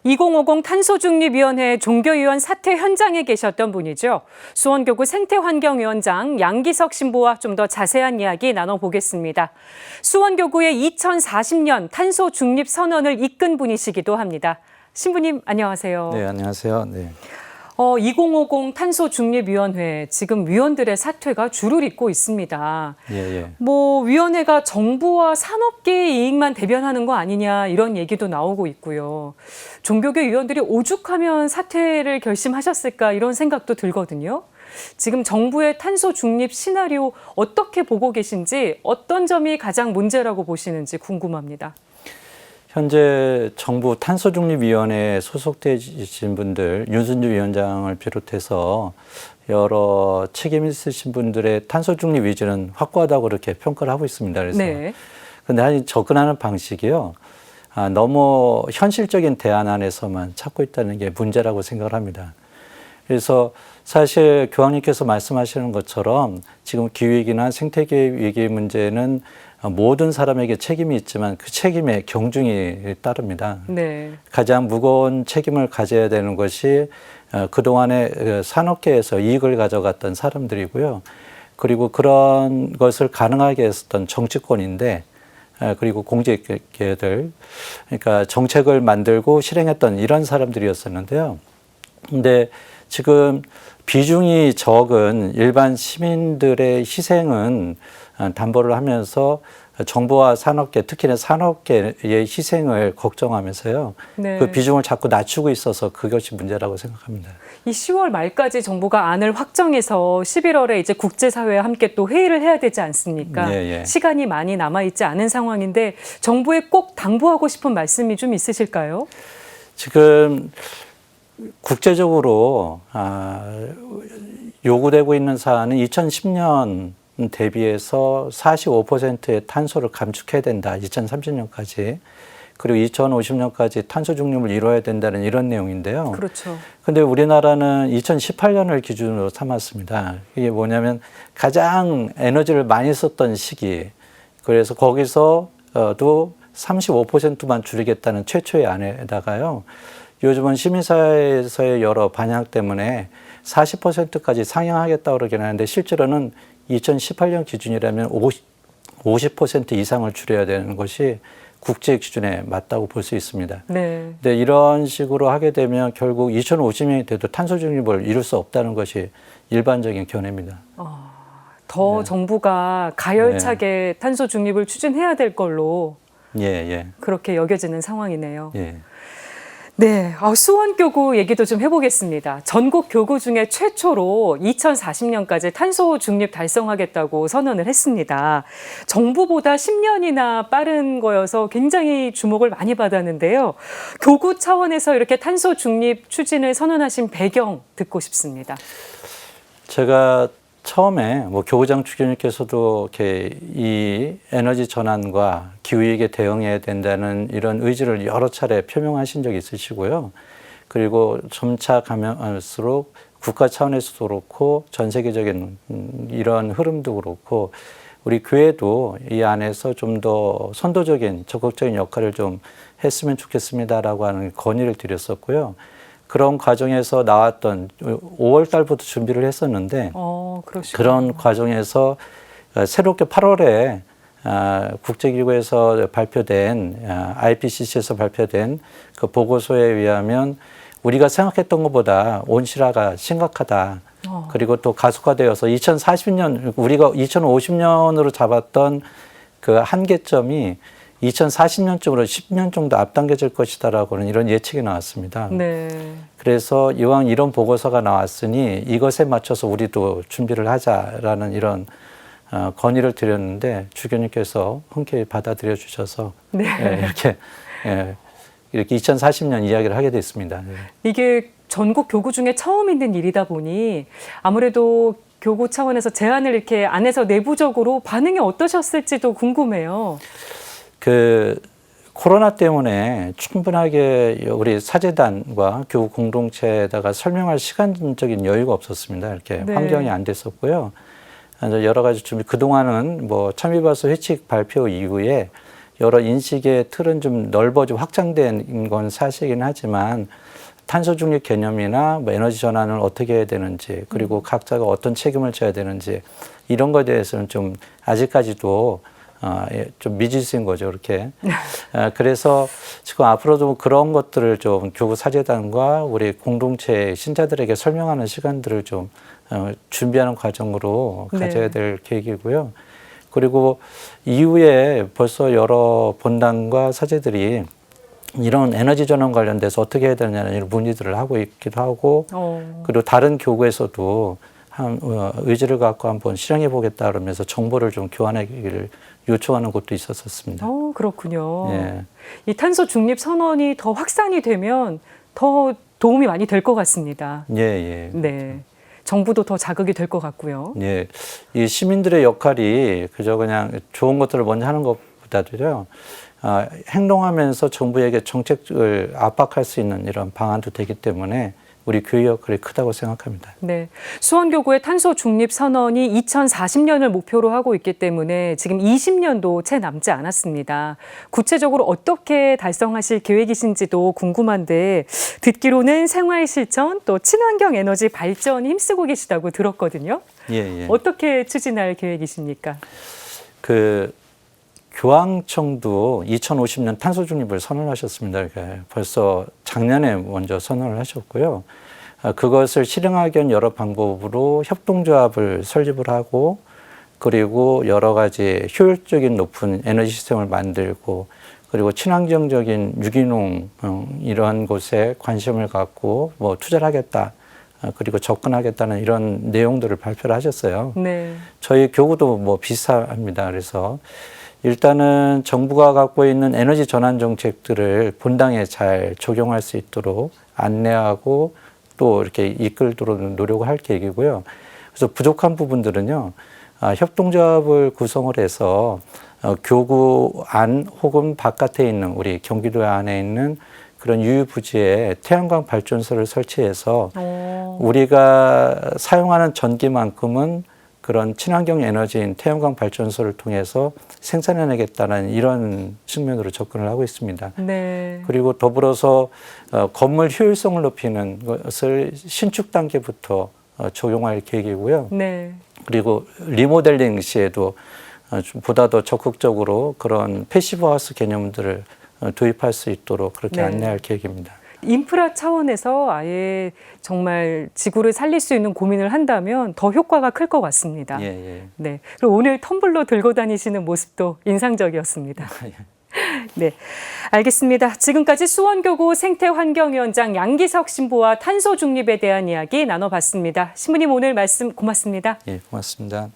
2050 탄소중립위원회 종교위원 사퇴 현장에 계셨던 분이죠. 수원교구 생태환경위원장 양기석 신부와 좀 더 자세한 이야기 나눠보겠습니다. 수원교구의 2040년 탄소중립 선언을 이끈 분이시기도 합니다. 신부님 안녕하세요. 네, 안녕하세요. 네. 2050 탄소중립위원회 지금 위원들의 사퇴가 줄을 잇고 있습니다. 예. 위원회가 정부와 산업계의 이익만 대변하는 거 아니냐 이런 얘기도 나오고 있고요. 종교계 위원들이 오죽하면 사퇴를 결심하셨을까 이런 생각도 들거든요. 지금 정부의 탄소중립 시나리오 어떻게 보고 계신지 어떤 점이 가장 문제라고 보시는지 궁금합니다. 현재 정부 탄소중립위원회에 소속되신 분들, 윤순주 위원장을 비롯해서 여러 책임 있으신 분들의 탄소중립 의지는 확고하다고 그렇게 평가를 하고 있습니다. 그래서 근데 접근하는 방식이요. 너무 현실적인 대안 안에서만 찾고 있다는 게 문제라고 생각을 합니다. 그래서 사실 교황님께서 말씀하시는 것처럼 지금 기후위기나 생태계위기 문제는 모든 사람에게 책임이 있지만 그 책임에 경중이 따릅니다. 네. 가장 무거운 책임을 가져야 되는 것이 그동안에 산업계에서 이익을 가져갔던 사람들이고요. 그리고 그런 것을 가능하게 했었던 정치권인데 그리고 공직계들, 그러니까 정책을 만들고 실행했던 이런 사람들이었었는데요. 근데 지금 비중이 적은 일반 시민들의 희생은 담보를 하면서 정부와 산업계, 특히나 산업계의 희생을 걱정하면서요. 네. 그 비중을 자꾸 낮추고 있어서 그것이 문제라고 생각합니다. 이 10월 말까지 정부가 안을 확정해서 11월에 이제 국제사회와 함께 또 회의를 해야 되지 않습니까? 예. 시간이 많이 남아있지 않은 상황인데 정부에 꼭 당부하고 싶은 말씀이 좀 있으실까요? 지금 국제적으로 요구되고 있는 사안은 2010년 대비해서 45%의 탄소를 감축해야 된다. 2030년까지. 그리고 2050년까지 탄소 중립을 이뤄야 된다는 이런 내용인데요. 그렇죠. 근데 우리나라는 2018년을 기준으로 삼았습니다. 이게 뭐냐면 가장 에너지를 많이 썼던 시기. 그래서 거기서도 35%만 줄이겠다는 최초의 안에다가요. 요즘은 시민사회에서의 여러 반향 때문에 40%까지 상향하겠다고 그러긴 하는데 실제로는 2018년 기준이라면 50% 이상을 줄여야 되는 것이 국제 기준에 맞다고 볼 수 있습니다. 네. 근데 이런 식으로 하게 되면 결국 2050년이 돼도 탄소 중립을 이룰 수 없다는 것이 일반적인 견해입니다. 더 정부가 가열차게 탄소 중립을 추진해야 될 걸로 그렇게 여겨지는 상황이네요. 네, 수원교구 얘기도 좀 해보겠습니다. 전국 교구 중에 최초로 2040년까지 탄소 중립 달성하겠다고 선언을 했습니다. 정부보다 10년이나 빠른 거여서 굉장히 주목을 많이 받았는데요. 교구 차원에서 이렇게 탄소 중립 추진을 선언하신 배경 듣고 싶습니다. 제가 처음에 교구장 추기님께서도 이렇게 이 에너지 전환과 기후위기에 대응해야 된다는 이런 의지를 여러 차례 표명하신 적이 있으시고요. 그리고 점차 가면할수록 국가 차원에서도 그렇고 전 세계적인 이런 흐름도 그렇고 우리 교회도 이 안에서 좀 더 선도적인 적극적인 역할을 좀 했으면 좋겠습니다라고 하는 건의를 드렸었고요. 그런 과정에서 나왔던 5월 달부터 준비를 했었는데 그런 과정에서 새롭게 8월에 국제기구에서 발표된 IPCC에서 발표된 그 보고서에 의하면 우리가 생각했던 것보다 온실화가 심각하다. 그리고 또 가속화되어서 2040년 우리가 2050년으로 잡았던 그 한계점이 2040년쯤으로 10년 정도 앞당겨질 것이다라고는 이런 예측이 나왔습니다. 그래서 이왕 이런 보고서가 나왔으니 이것에 맞춰서 우리도 준비를 하자라는 이런 건의를 드렸는데 주교님께서 흔쾌히 받아들여 주셔서 이렇게 2040년 이야기를 하게 됐습니다. 이게 전국 교구 중에 처음 있는 일이다 보니 아무래도 교구 차원에서 제안을 이렇게 안에서 내부적으로 반응이 어떠셨을지도 궁금해요. 코로나 때문에 충분하게 우리 사제단과 교우 공동체에다가 설명할 시간적인 여유가 없었습니다. 이렇게 환경이 안 됐었고요. 여러 가지 준비, 그동안은 참여발서 회칙 발표 이후에 여러 인식의 틀은 좀 넓어지고 확장된 건 사실이긴 하지만 탄소 중립 개념이나 뭐 에너지 전환을 어떻게 해야 되는지 그리고 각자가 어떤 책임을 져야 되는지 이런 것에 대해서는 좀 아직까지도 좀 미지수인 거죠, 이렇게. 그래서 지금 앞으로도 그런 것들을 좀 교구 사재단과 우리 공동체 신자들에게 설명하는 시간들을 좀 준비하는 과정으로 가져야 될 계획이고요. 그리고 이후에 벌써 여러 본당과 사제들이 이런 에너지 전환 관련돼서 어떻게 해야 되느냐는 이런 문의들을 하고 있기도 하고 그리고 다른 교구에서도 의지를 갖고 한번 실행해 보겠다 그러면서 정보를 좀 교환하기를 요청하는 곳도 있었었습니다. 그렇군요. 예. 이 탄소 중립 선언이 더 확산이 되면 더 도움이 많이 될 것 같습니다. 예, 예. 네. 정부도 더 자극이 될 것 같고요. 예. 이 시민들의 역할이 그저 그냥 좋은 것들을 먼저 하는 것보다도요, 행동하면서 정부에게 정책을 압박할 수 있는 이런 방안도 되기 때문에 우리 교회 역할이 크다고 생각합니다. 네, 수원교구의 탄소 중립 선언이 2040년을 목표로 하고 있기 때문에 지금 20년도 채 남지 않았습니다. 구체적으로 어떻게 달성하실 계획이신지도 궁금한데 듣기로는 생활 실천 또 친환경 에너지 발전에 힘쓰고 계시다고 들었거든요. 예, 예. 어떻게 추진할 계획이십니까? 교황청도 2050년 탄소 중립을 선언하셨습니다. 그러니까 벌써 작년에 먼저 선언을 하셨고요. 그것을 실행하기 위한 여러 방법으로 협동조합을 설립을 하고 그리고 여러 가지 효율적인 높은 에너지 시스템을 만들고 그리고 친환경적인 유기농 이러한 곳에 관심을 갖고 뭐 투자를 하겠다. 그리고 접근하겠다는 이런 내용들을 발표를 하셨어요. 네. 저희 교구도 뭐 비슷합니다. 그래서 일단은 정부가 갖고 있는 에너지 전환 정책들을 본당에 잘 적용할 수 있도록 안내하고 또 이렇게 이끌도록 노력을 할 계획이고요. 그래서 부족한 부분들은요, 협동조합을 구성을 해서 교구 안 혹은 바깥에 있는 우리 경기도 안에 있는 그런 유유부지에 태양광 발전소를 설치해서 우리가 사용하는 전기만큼은 그런 친환경 에너지인 태양광 발전소를 통해서 생산해내겠다는 이런 측면으로 접근을 하고 있습니다. 네. 그리고 더불어서 건물 효율성을 높이는 것을 신축 단계부터 적용할 계획이고요. 네. 그리고 리모델링 시에도 보다 더 적극적으로 그런 패시브 하우스 개념들을 도입할 수 있도록 그렇게 안내할 계획입니다. 인프라 차원에서 아예 정말 지구를 살릴 수 있는 고민을 한다면 더 효과가 클 것 같습니다. 예, 예. 네. 그리고 오늘 텀블러 들고 다니시는 모습도 인상적이었습니다. 네, 알겠습니다. 지금까지 수원교구 생태환경위원장 양기석 신부와 탄소 중립에 대한 이야기 나눠봤습니다. 신부님 오늘 말씀 고맙습니다. 예, 고맙습니다.